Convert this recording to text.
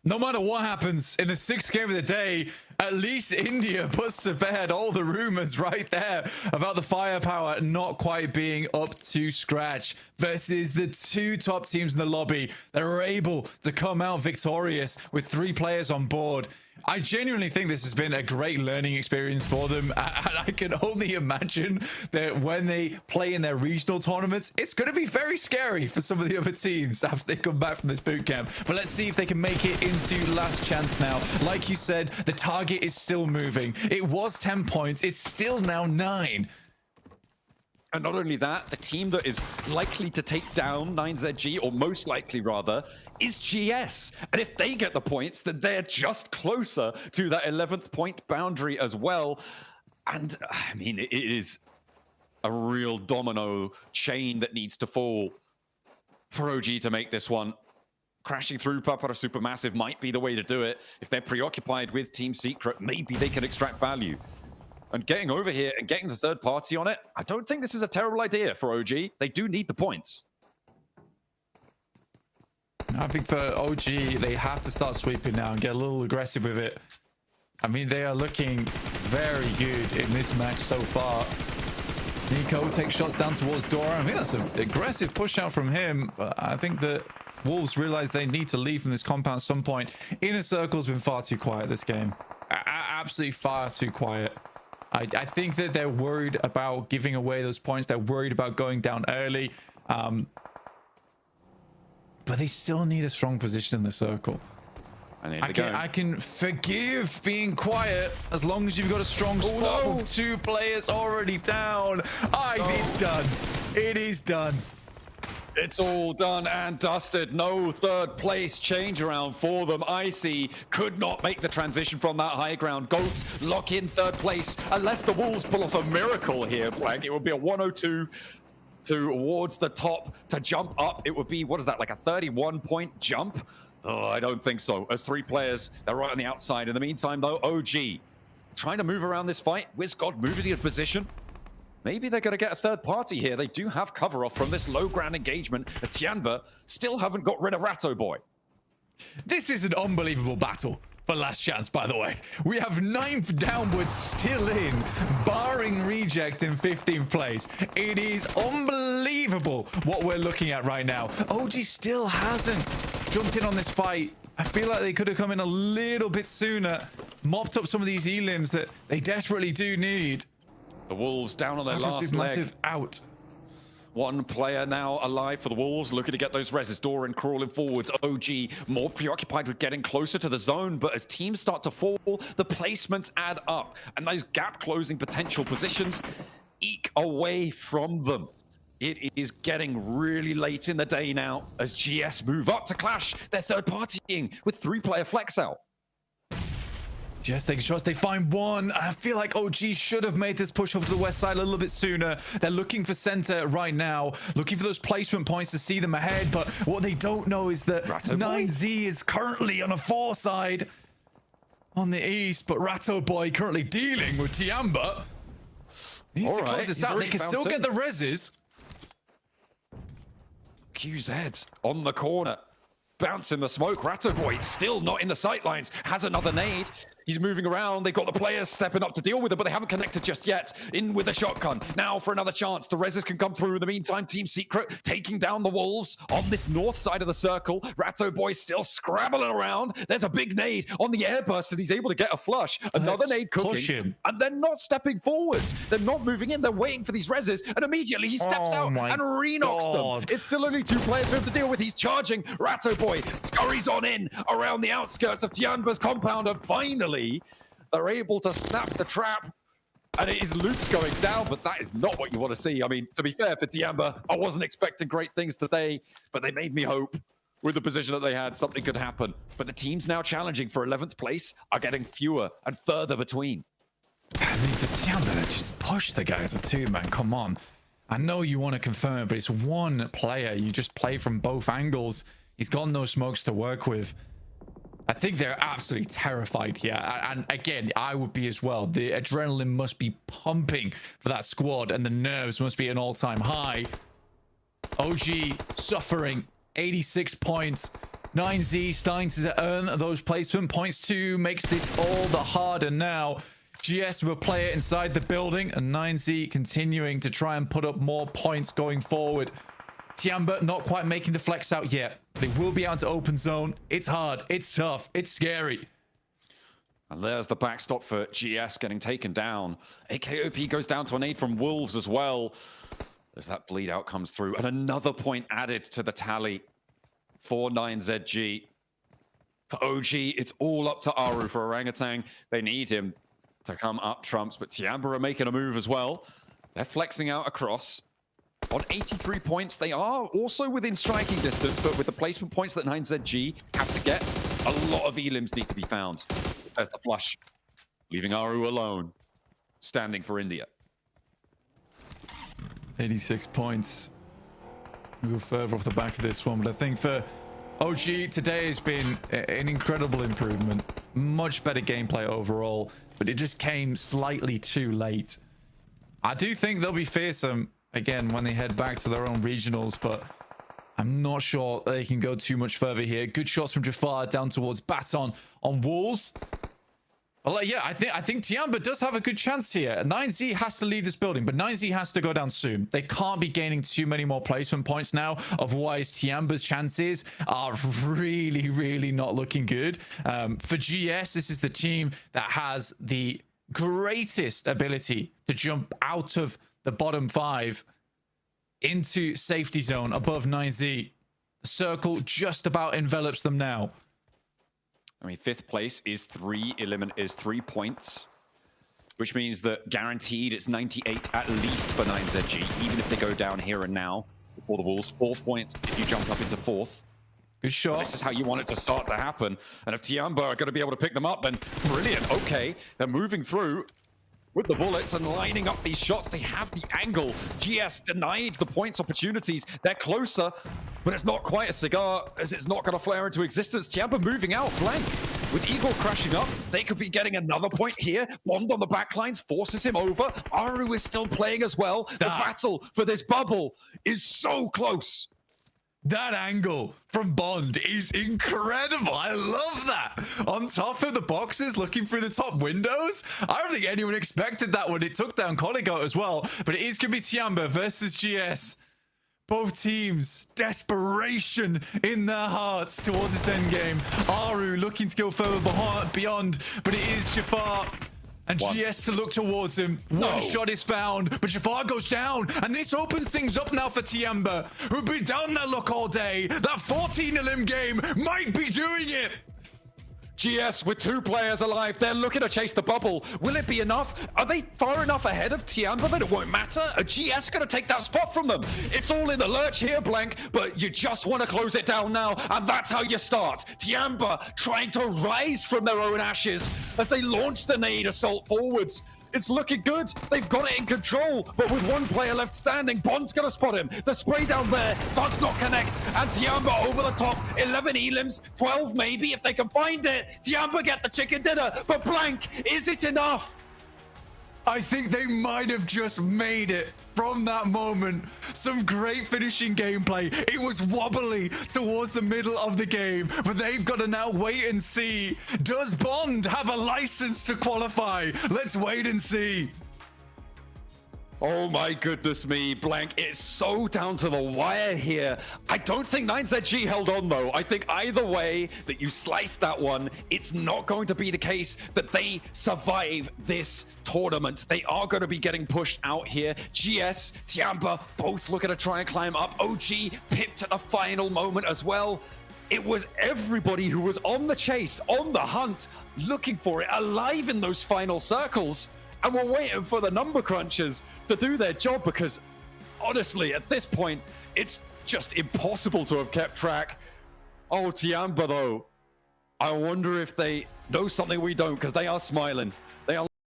No matter what happens in the 6th game of the day, at least India puts to bed all the rumors right there about the firepower not quite being up to scratch versus the 2 top teams in the lobby that are able to come out victorious with 3 players on board. I genuinely think this has been a great learning experience for them. And I can only imagine that when they play in their regional tournaments, it's going to be very scary for some of the other teams after they come back from this boot camp. But let's see if they can make it into last chance now. Like you said, the target is still moving. It was 10 points. It's still now 9. And not only that, the team that is likely to take down 9ZG, or most likely rather, is GS. And if they get the points, then they're just closer to that 11th point boundary as well. And I mean, it is a real domino chain that needs to fall for OG to make this one. Crashing through Papara Supermassive might be the way to do it. If they're preoccupied with Team Secret, maybe they can extract value. And getting over here and getting the third party on it, I don't think this is a terrible idea for OG. They do need the points. I think for OG, they have to start sweeping now and get a little aggressive with it. I mean, they are looking very good in this match so far. Nico takes shots down towards Dora. I think that's an aggressive push out from him. But I think that Wolves realize they need to leave from this compound at some point. Inner Circle's been far too quiet this game. Absolutely far too quiet. I think that they're worried about giving away those points. They're worried about going down early. But they still need a strong position in the circle. I can forgive being quiet as long as you've got a strong spot with 2 players already down. It's done. It is done. It's all done and dusted. No third place change around for them. Icy could not make the transition from that high ground. Goats lock in third place. Unless the Wolves pull off a miracle here, Blank, it would be a 102 towards the top to jump up. It would be, what is that, like a 31-point jump? Oh, I don't think so. As 3 players, they're right on the outside. In the meantime, though, OG trying to move around this fight. WizGod moving in position. Maybe they're going to get a third party here. They do have cover off from this low ground engagement as Tianba still haven't got rid of Ratto Boy. This is an unbelievable battle for last chance, by the way. We have 9th downwards still in, barring reject in 15th place. It is unbelievable what we're looking at right now. OG still hasn't jumped in on this fight. I feel like they could have come in a little bit sooner, mopped up some of these elims that they desperately do need. The Wolves down on their last massive leg. Out. 1 player now alive for the Wolves, looking to get those reses. Doran crawling forwards. OG more preoccupied with getting closer to the zone, but as teams start to fall, the placements add up, and those gap closing potential positions eke away from them. It is getting really late in the day now as GS move up to clash. They're third partying with 3-player flex out. Just taking shots. They find one. I feel like OG should have made this push over to the west side a little bit sooner. They're looking for center right now, looking for those placement points to see them ahead. But what they don't know is that 9Z is currently on a 4 side on the east, but Ratto Boy currently dealing with Tianba. Needs to close this out. They can still get the reses. QZ on the corner. Bouncing the smoke. Ratto Boy still not in the sightlines. Has another nade. He's moving around. They've got the players stepping up to deal with it, but they haven't connected just yet. In with a shotgun. Now for another chance. The reses can come through. In the meantime, Team Secret taking down the Wolves on this north side of the circle. Ratto Boy still scrabbling around. There's a big nade on the airburst, and he's able to get a flush. Another nade cooking. And they're not stepping forwards. They're not moving in. They're waiting for these reses, and immediately he steps out and re-knocks them. It's still only 2 players for him to deal with. He's charging. Ratto Boy scurries on in around the outskirts of Tianba's compound, and finally they're able to snap the trap, and it is loops going down, but that is not what you want to see. I mean, to be fair for Tianba, I wasn't expecting great things today, but they made me hope with the position that they had, something could happen. But the teams now challenging for 11th place are getting fewer and further between. I mean, for Tianba, just push the guys at 2, man. Come on. I know you want to confirm, but it's 1 player. You just play from both angles. He's got no smokes to work with. I think they're absolutely terrified here. And again, I would be as well. The adrenaline must be pumping for that squad, and the nerves must be at an all-time high. OG suffering 86 points. 9Z starting to earn those placement points too, makes this all the harder now. GS will play it inside the building, and 9Z continuing to try and put up more points going forward. Tiamba not quite making the flex out yet. They will be out to open zone. It's hard, it's tough, it's scary. And there's the backstop for GS getting taken down. AKOP goes down to an aid from Wolves as well, as that bleed out comes through. And another point added to the tally for 9ZG. For OG, it's all up to Aru. For Orangutan, they need him to come up trumps, but Tiamba are making a move as well. They're flexing out across. On 83 points, they are also within striking distance, but with the placement points that 9ZG have to get, a lot of elims need to be found. There's the flush, leaving Aru alone, standing for India. 86 points. We'll go further off the back of this one, but I think for OG, today has been an incredible improvement. Much better gameplay overall, but it just came slightly too late. I do think they'll be fearsome again when they head back to their own regionals, but I'm not sure they can go too much further here. Good shots from Jafar down towards Baton on Wolves. Well, yeah, I think Tiamba does have a good chance here. 9Z has to leave this building, but 9Z has to go down soon. They can't be gaining too many more placement points now. Otherwise, Tiamba's chances are really, really not looking good. For GS, this is the team that has the greatest ability to jump out of the bottom 5 into safety zone above 9Z. The circle just about envelops them now. I mean, 5th place is 3 points, which means that guaranteed it's 98 at least for 9ZG, even if they go down here and now before the Wolves. 4 points if you jump up into 4th. Good shot. This is how you want it to start to happen. And if Tiamba are going to be able to pick them up, then brilliant. Okay, they're moving through with the bullets and lining up these shots. They have the angle. GS denied the points opportunities. They're closer, but it's not quite a cigar, as it's not going to flare into existence. Tiamba moving out blank. With Eagle crashing up, they could be getting another point here. Bond on the backlines forces him over. Aru is still playing as well. The battle for this bubble is so close. That angle from Bond is incredible. I love that. On top of the boxes, looking through the top windows. I don't think anyone expected that when it took down Coligo as well. But it is going to be Tiamba versus GS. Both teams, desperation in their hearts towards its endgame. Aru looking to go further beyond, but it is Jafar. And GS to look towards him. One shot is found, but Jafar goes down. And this opens things up now for Tiamba, who've been down that look all day. That 14 elim game might be doing it. GS with 2 players alive. They're looking to chase the bubble. Will it be enough? Are they far enough ahead of Tiamba that it won't matter? Are GS going to take that spot from them? It's all in the lurch here, Blank, but you just want to close it down now, and that's how you start. Tiamba trying to rise from their own ashes as they launch the nade assault forwards. It's looking good. They've got it in control, but with 1 player left standing, Bond's going to spot him. The spray down there does not connect, and Tiamba over the top. 11 elims, 12 maybe if they can find it. Tiamba get the chicken dinner, but Blank, is it enough? I think they might have just made it from that moment. Some great finishing gameplay. It was wobbly towards the middle of the game, but they've got to now wait and see. Does Bond have a license to qualify? Let's wait and see. Oh my goodness me, Blank. It's so down to the wire here. I don't think 9ZG held on though. I think either way that you slice that one, it's not going to be the case that they survive this tournament. They are going to be getting pushed out here. GS, Tiamba, both looking to try and climb up. OG pipped at the final moment as well. It was everybody who was on the chase, on the hunt, looking for it, alive in those final circles. And we're waiting for the number crunchers to do their job, because honestly, at this point, it's just impossible to have kept track. Oh, Tiamba, though, I wonder if they know something we don't, because they are smiling.